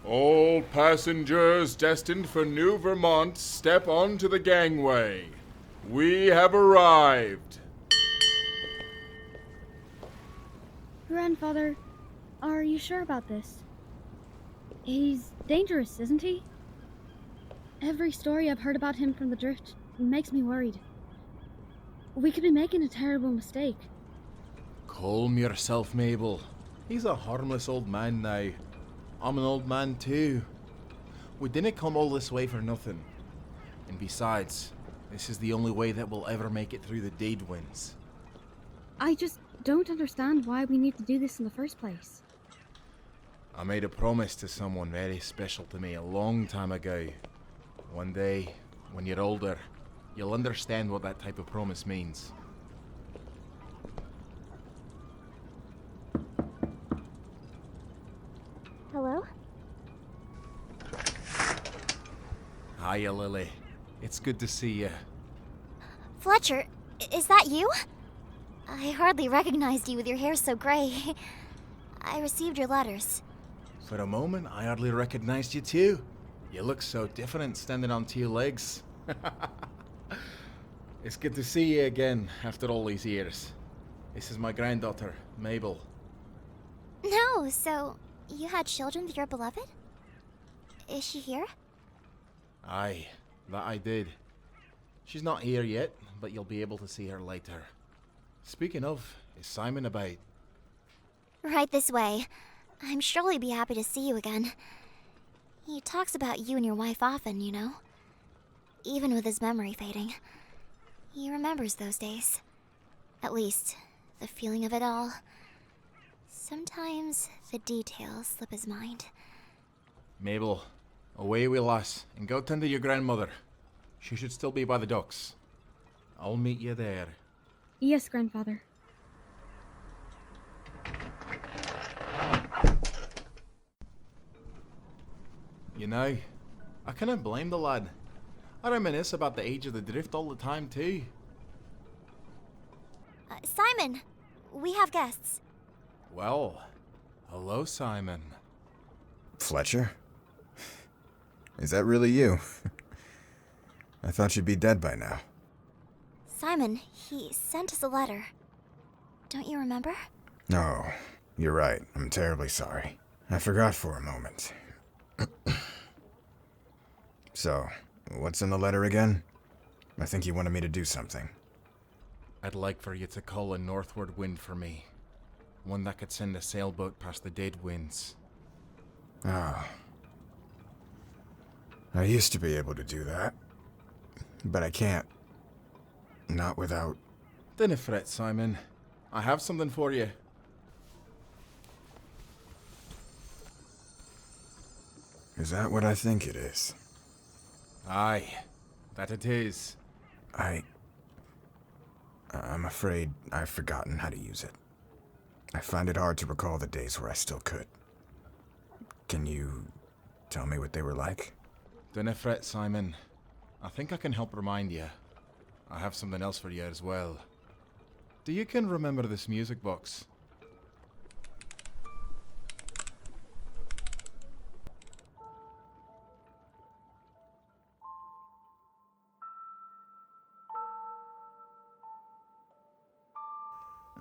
All passengers destined for New Vermont step onto the gangway. We have arrived. Grandfather, are you sure about this? He's dangerous, isn't he? Every story I've heard about him from the drift makes me worried. We could be making a terrible mistake. Calm yourself, Mabel. He's a harmless old man now. I'm an old man too. We didn't come all this way for nothing. And besides, this is the only way that we'll ever make it through the Dade Winds. I just don't understand why we need to do this in the first place. I made a promise to someone very special to me a long time ago. One day, when you're older, you'll understand what that type of promise means. Hello? Hiya, Lily. It's good to see you. Fletcher, is that you? I hardly recognized you with your hair so gray. I received your letters. For a moment, I hardly recognized you too. You look so different standing on two legs. It's good to see you again after all these years. This is my granddaughter, Mabel. No, so you had children with your beloved? Is she here? Aye, that I did. She's not here yet, but you'll be able to see her later. Speaking of, is Simon about? Right this way. I'm sure he'd be happy to see you again. He talks about you and your wife often, you know. Even with his memory fading. He remembers those days. At least, the feeling of it all. Sometimes the details slip his mind. Mabel, away with us, and go tend to your grandmother. She should still be by the docks. I'll meet you there. Yes, Grandfather. You know, I cannot blame the lad. I reminisce about the age of the drift all the time too. Simon, we have guests. Well, hello, Simon. Fletcher? Is that really you? I thought you'd be dead by now. Simon, he sent us a letter. Don't you remember? No, you're right. I'm terribly sorry. I forgot for a moment. So, what's in the letter again? I think you wanted me to do something. I'd like for you to call a northward wind for me. One that could send a sailboat past the Dade Winds. Ah. I used to be able to do that. But I can't. Not without... Dinna fret, Simon. I have something for you. Is that what I think it is? Aye, that it is. I'm afraid I've forgotten how to use it. I find it hard to recall the days where I still could. Can you tell me what they were like? Dinna fret, Simon. I think I can help remind you. I have something else for you as well. Do you can remember this music box?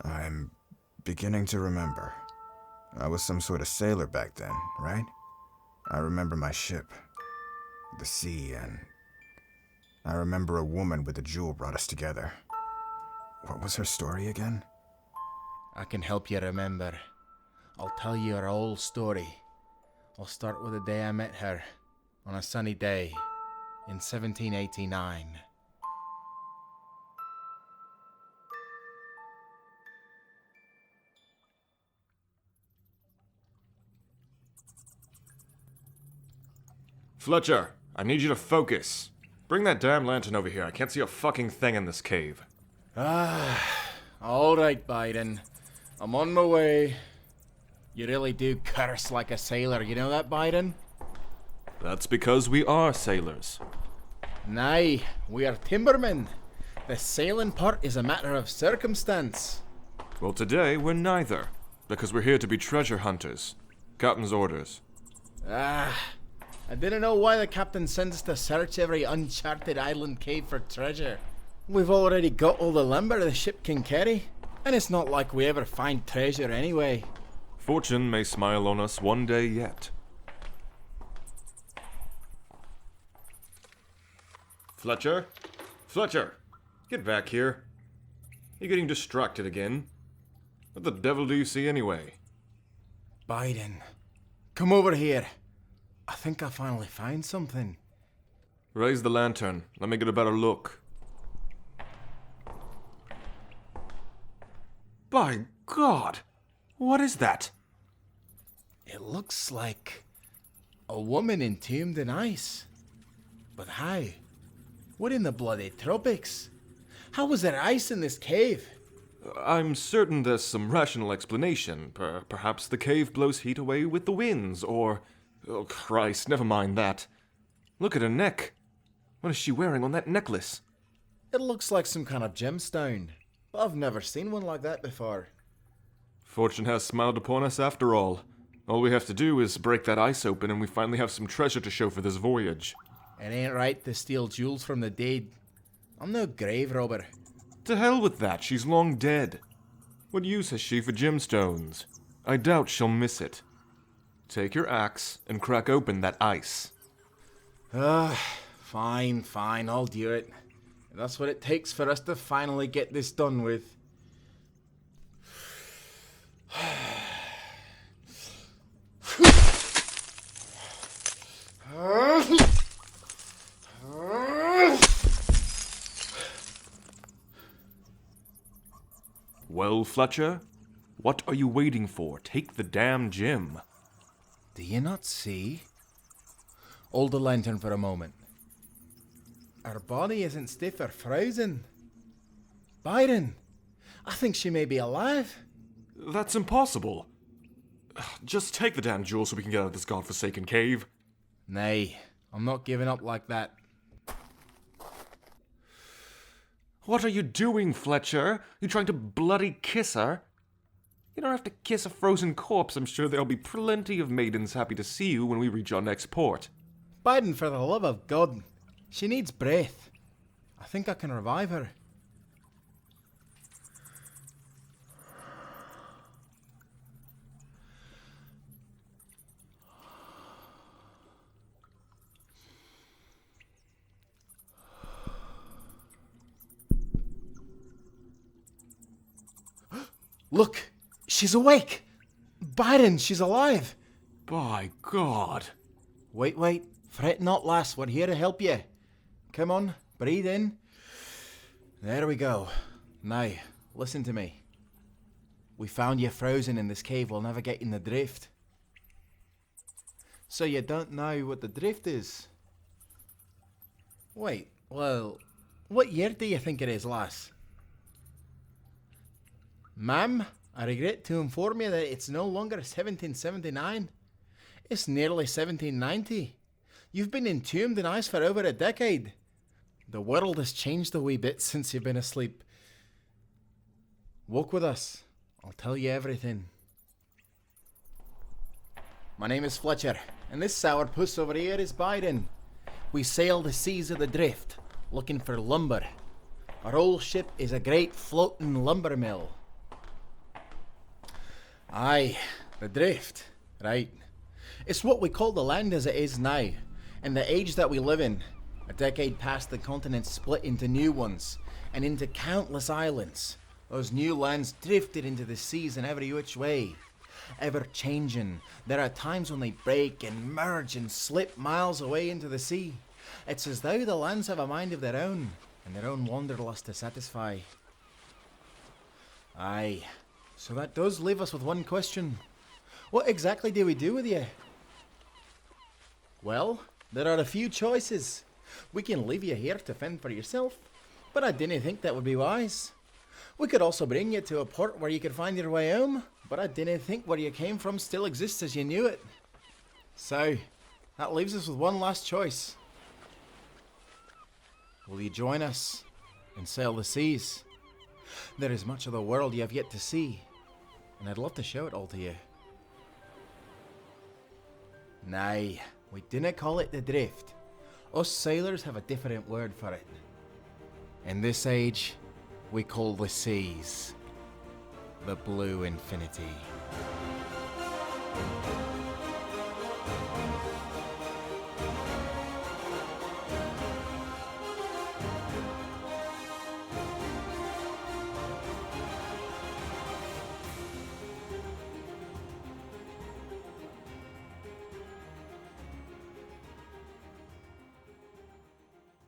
I'm beginning to remember. I was some sort of sailor back then, right? I remember my ship, the sea, and I remember a woman with a jewel brought us together. What was her story again? I can help you remember. I'll tell you her whole story. I'll start with the day I met her, on a sunny day, in 1789. Fletcher, I need you to focus. Bring that damn lantern over here. I can't see a fucking thing in this cave. All right, Byron. I'm on my way. You really do curse like a sailor, you know that, Byron? That's because we are sailors. Nay, we are timbermen. The sailing part is a matter of circumstance. Well, today we're neither, because we're here to be treasure hunters. Captain's orders. I didn't know why the captain sends us to search every uncharted island cave for treasure. We've already got all the lumber the ship can carry, and it's not like we ever find treasure anyway. Fortune may smile on us one day yet. Fletcher? Fletcher! Get back here. You're getting distracted again. What the devil do you see anyway? Byron, come over here. I think I finally found something. Raise the lantern. Let me get a better look. By God! What is that? It looks like a woman entombed in ice. But how? What in the bloody tropics? How was there ice in this cave? I'm certain there's some rational explanation. Perhaps the cave blows heat away with the winds, or... Oh, Christ, never mind that. Look at her neck. What is she wearing on that necklace? It looks like some kind of gemstone, but I've never seen one like that before. Fortune has smiled upon us after all. All we have to do is break that ice open and we finally have some treasure to show for this voyage. It ain't right to steal jewels from the dead. I'm no grave robber. To hell with that, she's long dead. What use has she for gemstones? I doubt she'll miss it. Take your axe and crack open that ice. Fine, I'll do it. That's what it takes for us to finally get this done with. Well, Fletcher, what are you waiting for? Take the damn gem. Do you not see? Hold the lantern for a moment. Her body isn't stiff or frozen. Byron, I think she may be alive. That's impossible. Just take the damn jewel so we can get out of this godforsaken cave. Nay, I'm not giving up like that. What are you doing, Fletcher? You trying to bloody kiss her? You don't have to kiss a frozen corpse. I'm sure there'll be plenty of maidens happy to see you when we reach our next port. Byron, for the love of God, she needs breath. I think I can revive her. Look, she's awake. Byron, she's alive. By God. Wait, fret not, lass, we're here to help you. Come on, breathe in. There we go. Now, listen to me. We found you frozen in this cave, we'll never get in the drift. So you don't know what the drift is? Wait, well, what year do you think it is, lass? Ma'am, I regret to inform you that it's no longer 1779. It's nearly 1790. You've been entombed in ice for over a decade. The world has changed a wee bit since you've been asleep. Walk with us. I'll tell you everything. My name is Fletcher, and this sourpuss over here is Byron. We sail the seas of the drift, looking for lumber. Our old ship is a great floating lumber mill. Aye, the drift, right. It's what we call the land as it is now, and the age that we live in. A decade past, the continent split into new ones, and into countless islands. Those new lands drifted into the seas in every which way. Ever changing, there are times when they break and merge and slip miles away into the sea. It's as though the lands have a mind of their own, and their own wanderlust to satisfy. Aye. So that does leave us with one question. What exactly do we do with you? Well, there are a few choices. We can leave you here to fend for yourself, but I didn't think that would be wise. We could also bring you to a port where you could find your way home, but I didn't think where you came from still exists as you knew it. So, that leaves us with one last choice. Will you join us and sail the seas? There is much of the world you have yet to see, and I'd love to show it all to you. Nay, we dinna call it the drift. Us sailors have a different word for it. In this age, we call the seas the blue infinity.